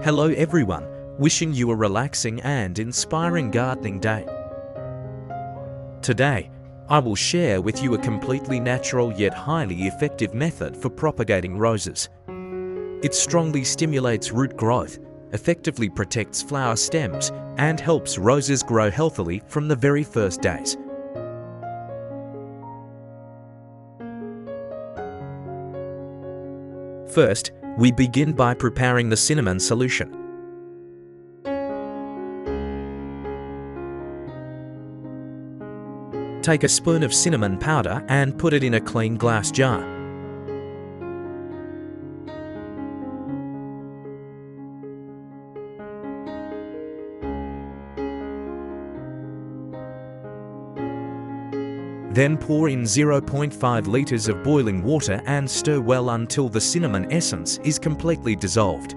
Hello everyone, wishing you a relaxing and inspiring gardening day. Today, I will share with you a completely natural yet highly effective method for propagating roses. It strongly stimulates root growth, effectively protects flower stems, and helps roses grow healthily from the very first days. First, we begin by preparing the cinnamon solution. Take a spoon of cinnamon powder and put it in a clean glass jar. Then pour in 0.5 liters of boiling water and stir well until the cinnamon essence is completely dissolved.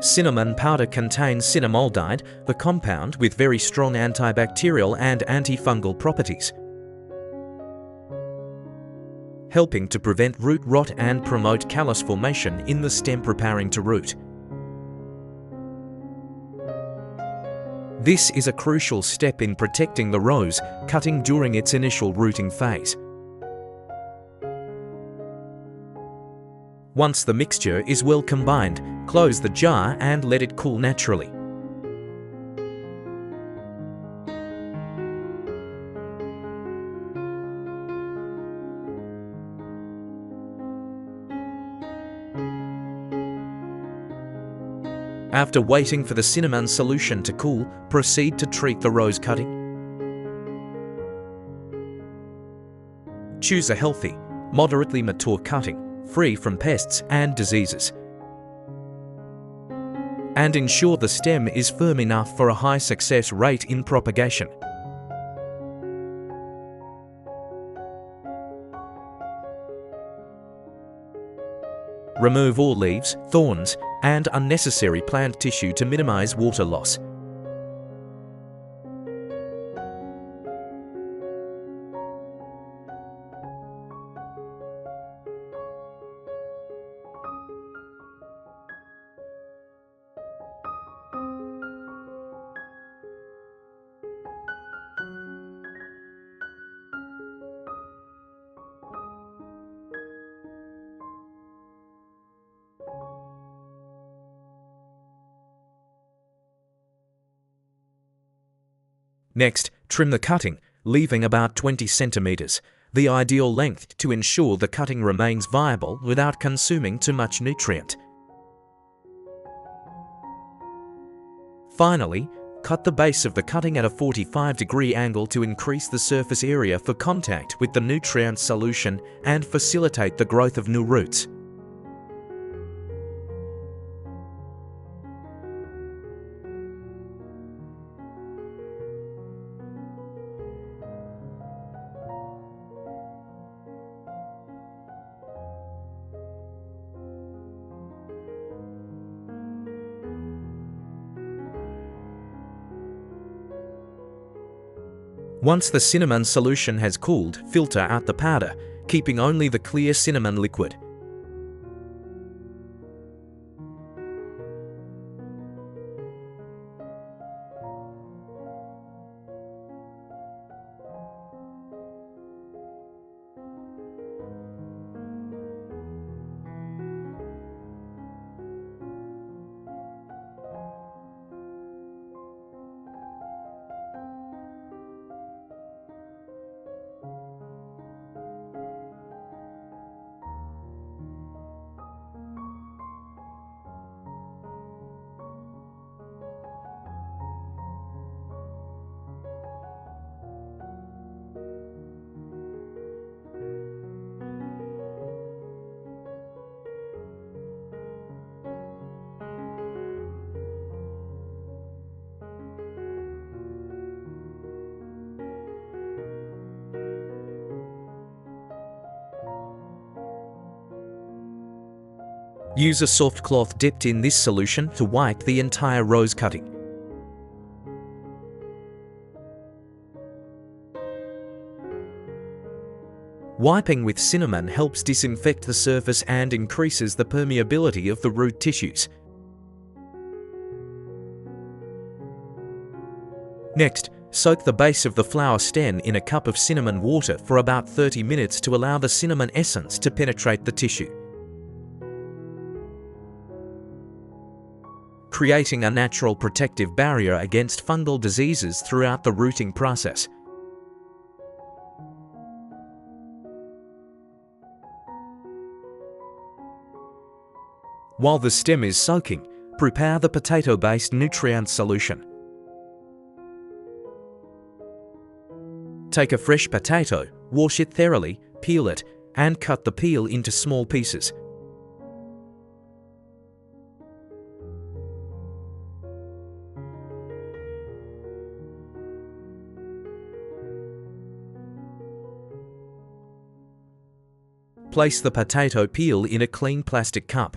Cinnamon powder contains cinnamaldehyde, the compound with very strong antibacterial and antifungal properties, helping to prevent root rot and promote callus formation in the stem preparing to root. This is a crucial step in protecting the rose cutting during its initial rooting phase. Once the mixture is well combined, close the jar and let it cool naturally. After waiting for the cinnamon solution to cool, proceed to treat the rose cutting. Choose a healthy, moderately mature cutting, free from pests and diseases. And ensure the stem is firm enough for a high success rate in propagation. Remove all leaves, thorns, and unnecessary plant tissue to minimize water loss. Next, trim the cutting, leaving about 20 centimeters, the ideal length to ensure the cutting remains viable without consuming too much nutrient. Finally, cut the base of the cutting at a 45-degree angle to increase the surface area for contact with the nutrient solution and facilitate the growth of new roots. Once the cinnamon solution has cooled, filter out the powder, keeping only the clear cinnamon liquid. Use a soft cloth dipped in this solution to wipe the entire rose cutting. Wiping with cinnamon helps disinfect the surface and increases the permeability of the root tissues. Next, soak the base of the flower stem in a cup of cinnamon water for about 30 minutes to allow the cinnamon essence to penetrate the tissue, creating a natural protective barrier against fungal diseases throughout the rooting process. While the stem is soaking, prepare the potato-based nutrient solution. Take a fresh potato, wash it thoroughly, peel it, and cut the peel into small pieces. Place the potato peel in a clean plastic cup.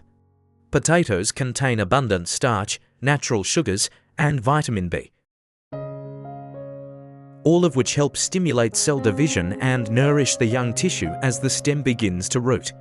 Potatoes contain abundant starch, natural sugars, and vitamin B, all of which help stimulate cell division and nourish the young tissue as the stem begins to root.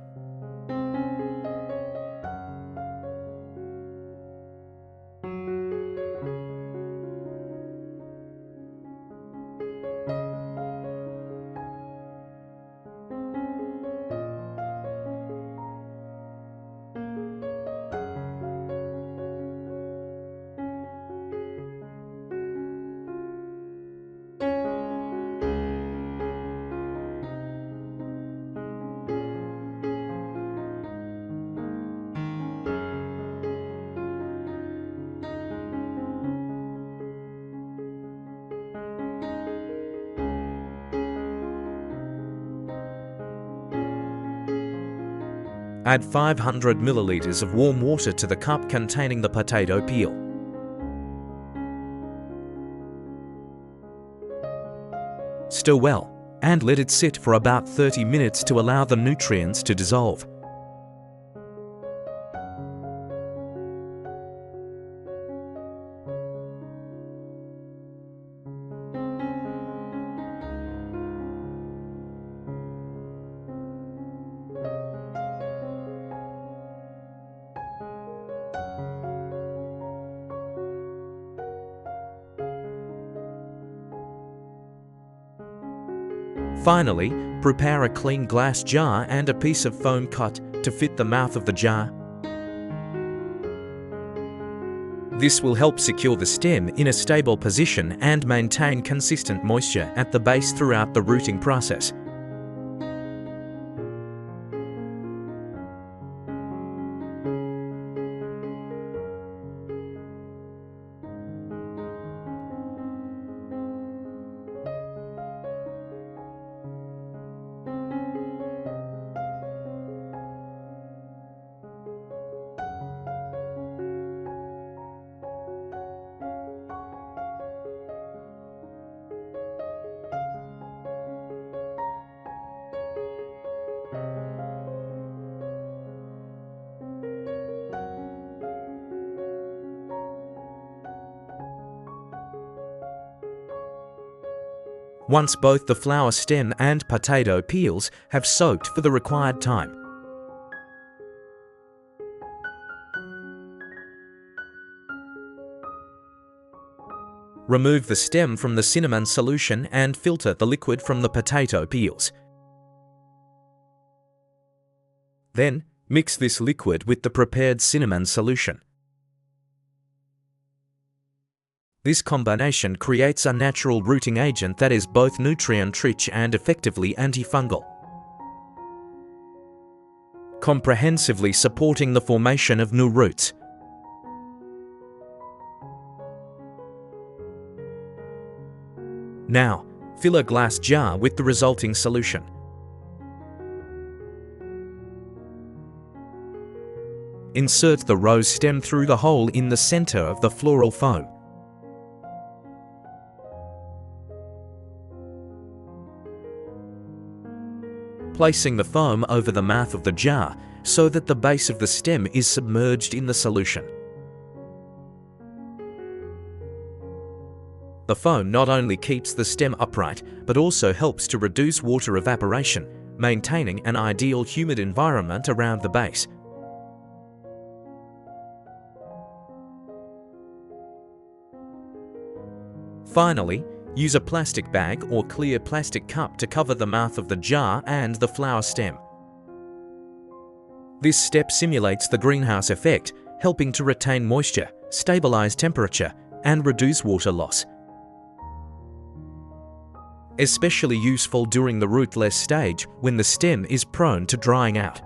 Add 500 milliliters of warm water to the cup containing the potato peel. Stir well and let it sit for about 30 minutes to allow the nutrients to dissolve. Finally, prepare a clean glass jar and a piece of foam cut to fit the mouth of the jar. This will help secure the stem in a stable position and maintain consistent moisture at the base throughout the rooting process. Once both the flower stem and potato peels have soaked for the required time, remove the stem from the cinnamon solution and filter the liquid from the potato peels. Then, mix this liquid with the prepared cinnamon solution. This combination creates a natural rooting agent that is both nutrient-rich and effectively antifungal, comprehensively supporting the formation of new roots. Now, fill a glass jar with the resulting solution. Insert the rose stem through the hole in the center of the floral foam. Placing the foam over the mouth of the jar so that the base of the stem is submerged in the solution. The foam not only keeps the stem upright, but also helps to reduce water evaporation, maintaining an ideal humid environment around the base. Finally, use a plastic bag or clear plastic cup to cover the mouth of the jar and the flower stem. This step simulates the greenhouse effect, helping to retain moisture, stabilize temperature, and reduce water loss. Especially useful during the rootless stage when the stem is prone to drying out.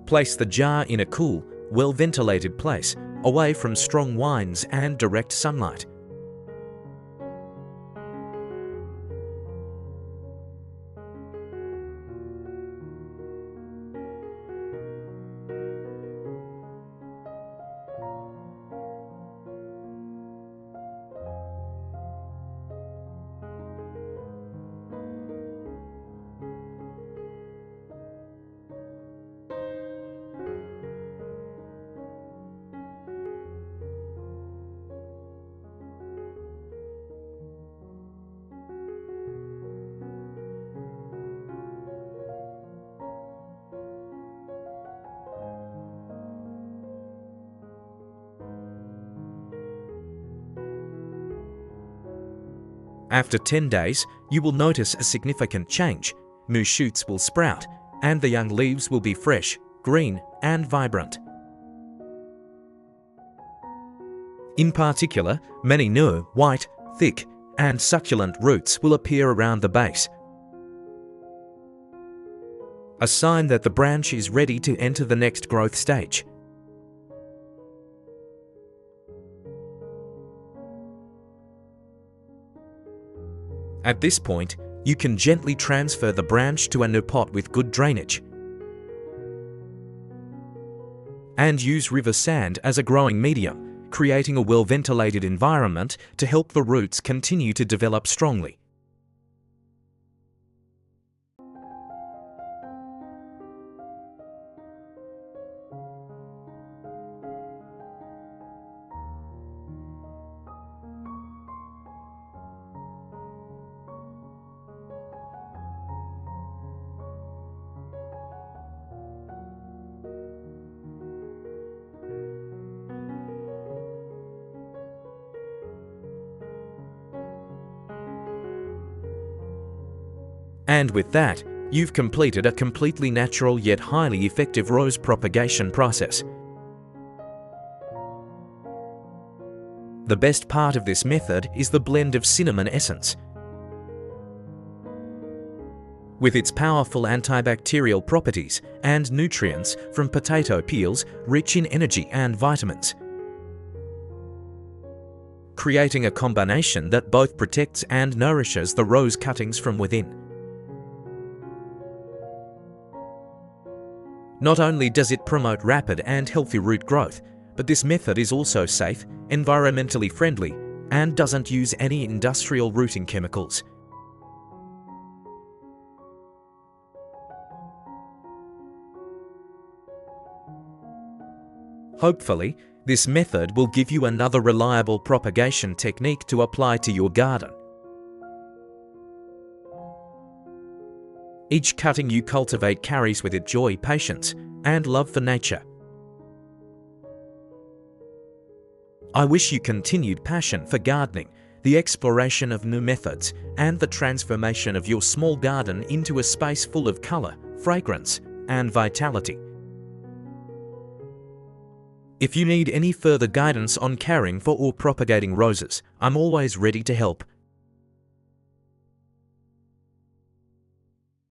Place the jar in a cool, well-ventilated place, away from strong winds and direct sunlight. After 10 days, you will notice a significant change. New shoots will sprout, and the young leaves will be fresh, green, and vibrant. In particular, many new, white, thick, and succulent roots will appear around the base. A sign that the branch is ready to enter the next growth stage. At this point, you can gently transfer the branch to a new pot with good drainage and use river sand as a growing medium, creating a well-ventilated environment to help the roots continue to develop strongly. And with that, you've completed a completely natural yet highly effective rose propagation process. The best part of this method is the blend of cinnamon essence. With its powerful antibacterial properties and nutrients from potato peels rich in energy and vitamins, creating a combination that both protects and nourishes the rose cuttings from within. Not only does it promote rapid and healthy root growth, but this method is also safe, environmentally friendly, and doesn't use any industrial rooting chemicals. Hopefully, this method will give you another reliable propagation technique to apply to your garden. Each cutting you cultivate carries with it joy, patience, and love for nature. I wish you continued passion for gardening, the exploration of new methods, and the transformation of your small garden into a space full of colour, fragrance, and vitality. If you need any further guidance on caring for or propagating roses, I'm always ready to help.